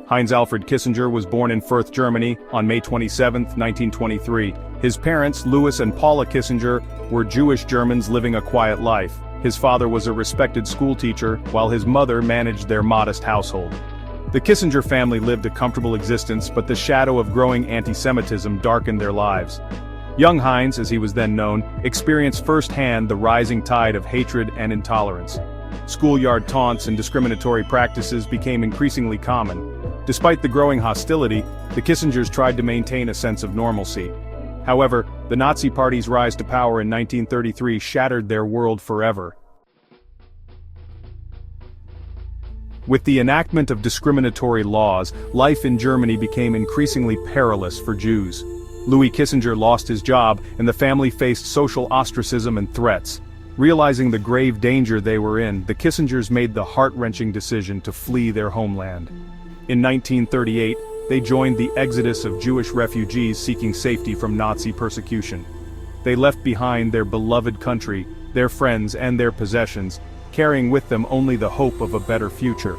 Heinz Alfred Kissinger was born in Fürth, Germany, on May 27, 1923. His parents, Louis and Paula Kissinger, were Jewish Germans living a quiet life. His father was a respected schoolteacher, while his mother managed their modest household. The Kissinger family lived a comfortable existence, but the shadow of growing anti-Semitism darkened their lives. Young Heinz, as he was then known, experienced firsthand the rising tide of hatred and intolerance. Schoolyard taunts and discriminatory practices became increasingly common. Despite the growing hostility, the Kissingers tried to maintain a sense of normalcy. However, the Nazi Party's rise to power in 1933 shattered their world forever. With the enactment of discriminatory laws, life in Germany became increasingly perilous for Jews. Louis Kissinger lost his job, and the family faced social ostracism and threats. Realizing the grave danger they were in, the Kissingers made the heart-wrenching decision to flee their homeland. In 1938, they joined the exodus of Jewish refugees seeking safety from Nazi persecution. They left behind their beloved country, their friends and their possessions, carrying with them only the hope of a better future.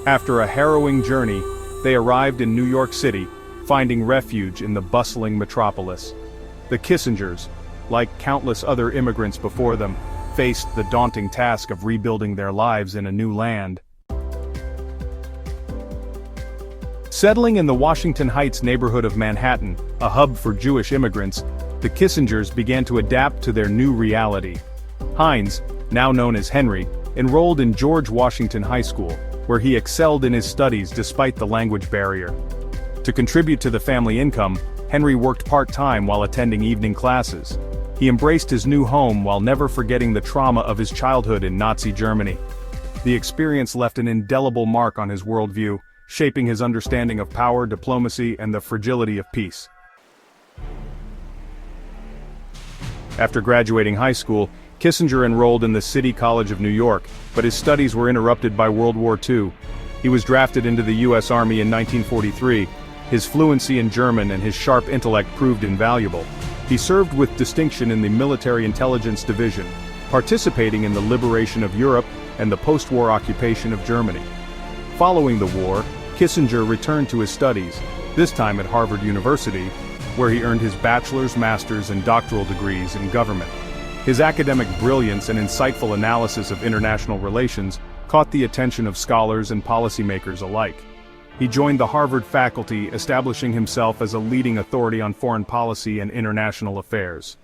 After a harrowing journey, they arrived in New York City, finding refuge in the bustling metropolis. The Kissingers, like countless other immigrants before them, faced the daunting task of rebuilding their lives in a new land. Settling in the Washington Heights neighborhood of Manhattan, a hub for Jewish immigrants, the Kissingers began to adapt to their new reality. Heinz, now known as Henry, enrolled in George Washington High School, where he excelled in his studies despite the language barrier. To contribute to the family income, Henry worked part-time while attending evening classes. He embraced his new home while never forgetting the trauma of his childhood in Nazi Germany. The experience left an indelible mark on his worldview, shaping his understanding of power, diplomacy, and the fragility of peace. After graduating high school, Kissinger enrolled in the City College of New York, but his studies were interrupted by World War II. He was drafted into the U.S. Army in 1943. His fluency in German and his sharp intellect proved invaluable. He served with distinction in the Military Intelligence Division, participating in the liberation of Europe and the post-war occupation of Germany. Following the war, Kissinger returned to his studies, this time at Harvard University, where he earned his bachelor's, master's, and doctoral degrees in government. His academic brilliance and insightful analysis of international relations caught the attention of scholars and policymakers alike. He joined the Harvard faculty, establishing himself as a leading authority on foreign policy and international affairs.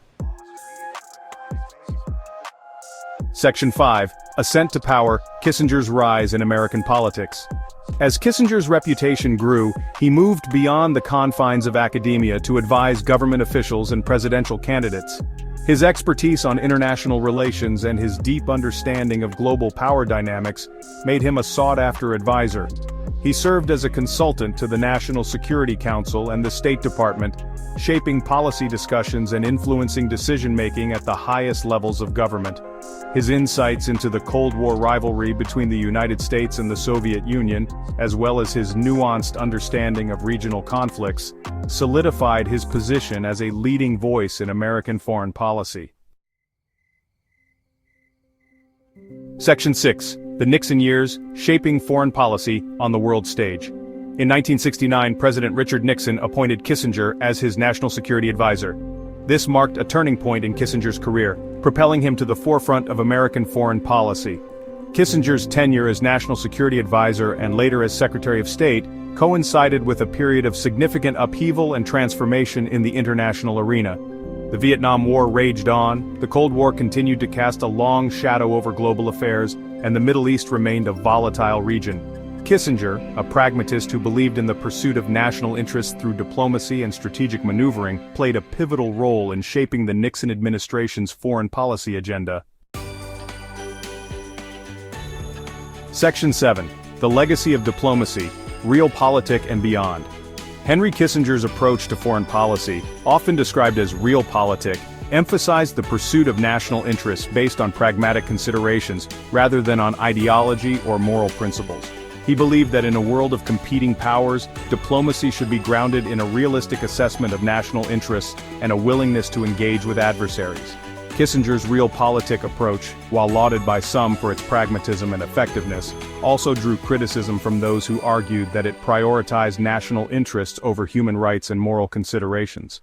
Section 5. Ascent to Power, Kissinger's Rise in American Politics. As Kissinger's reputation grew, he moved beyond the confines of academia to advise government officials and presidential candidates. His expertise on international relations and his deep understanding of global power dynamics made him a sought-after advisor. He served as a consultant to the National Security Council and the State Department, shaping policy discussions and influencing decision-making at the highest levels of government. His insights into the Cold War rivalry between the United States and the Soviet Union, as well as his nuanced understanding of regional conflicts, solidified his position as a leading voice in American foreign policy. Section 6. The Nixon Years, Shaping Foreign Policy on the World Stage. In 1969, President Richard Nixon appointed Kissinger as his national security advisor. This marked a turning point in Kissinger's career, propelling him to the forefront of American foreign policy. Kissinger's tenure as National Security Advisor and later as Secretary of State coincided with a period of significant upheaval and transformation in the international arena. The Vietnam War raged on, the Cold War continued to cast a long shadow over global affairs, and the Middle East remained a volatile region. Kissinger, a pragmatist who believed in the pursuit of national interests through diplomacy and strategic maneuvering, played a pivotal role in shaping the Nixon administration's foreign policy agenda. Section 7. The Legacy of Diplomacy, Realpolitik and Beyond. Henry Kissinger's approach to foreign policy, often described as realpolitik, emphasized the pursuit of national interests based on pragmatic considerations rather than on ideology or moral principles. He believed that in a world of competing powers, diplomacy should be grounded in a realistic assessment of national interests and a willingness to engage with adversaries. Kissinger's realpolitik approach, while lauded by some for its pragmatism and effectiveness, also drew criticism from those who argued that it prioritized national interests over human rights and moral considerations.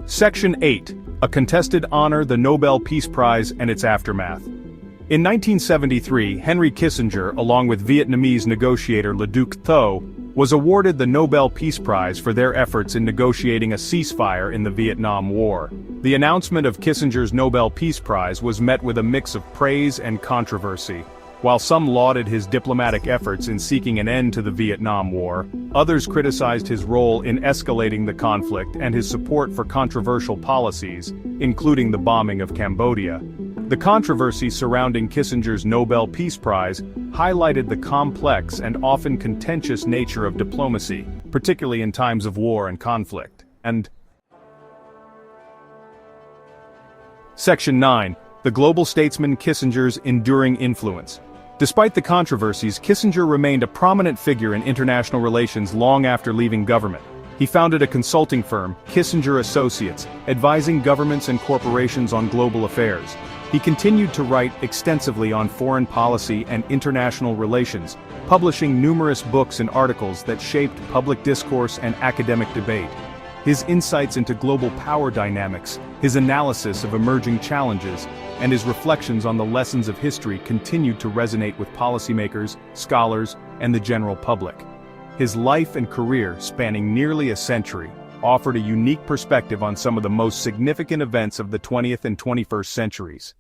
Section 8. A contested honor, the Nobel Peace Prize and its aftermath. In 1973, Henry Kissinger, along with Vietnamese negotiator Le Duc Tho, was awarded the Nobel Peace Prize for their efforts in negotiating a ceasefire in the Vietnam War. The announcement of Kissinger's Nobel Peace Prize was met with a mix of praise and controversy. While some lauded his diplomatic efforts in seeking an end to the Vietnam War, others criticized his role in escalating the conflict and his support for controversial policies, including the bombing of Cambodia. The controversy surrounding Kissinger's Nobel Peace Prize highlighted the complex and often contentious nature of diplomacy, particularly in times of war and conflict. Section 9. The global statesman Kissinger's enduring influence. Despite the controversies, Kissinger remained a prominent figure in international relations long after leaving government. He founded a consulting firm, Kissinger Associates, advising governments and corporations on global affairs. He continued to write extensively on foreign policy and international relations, publishing numerous books and articles that shaped public discourse and academic debate. His insights into global power dynamics, his analysis of emerging challenges, and his reflections on the lessons of history continued to resonate with policymakers, scholars, and the general public. His life and career, spanning nearly a century, offered a unique perspective on some of the most significant events of the 20th and 21st centuries.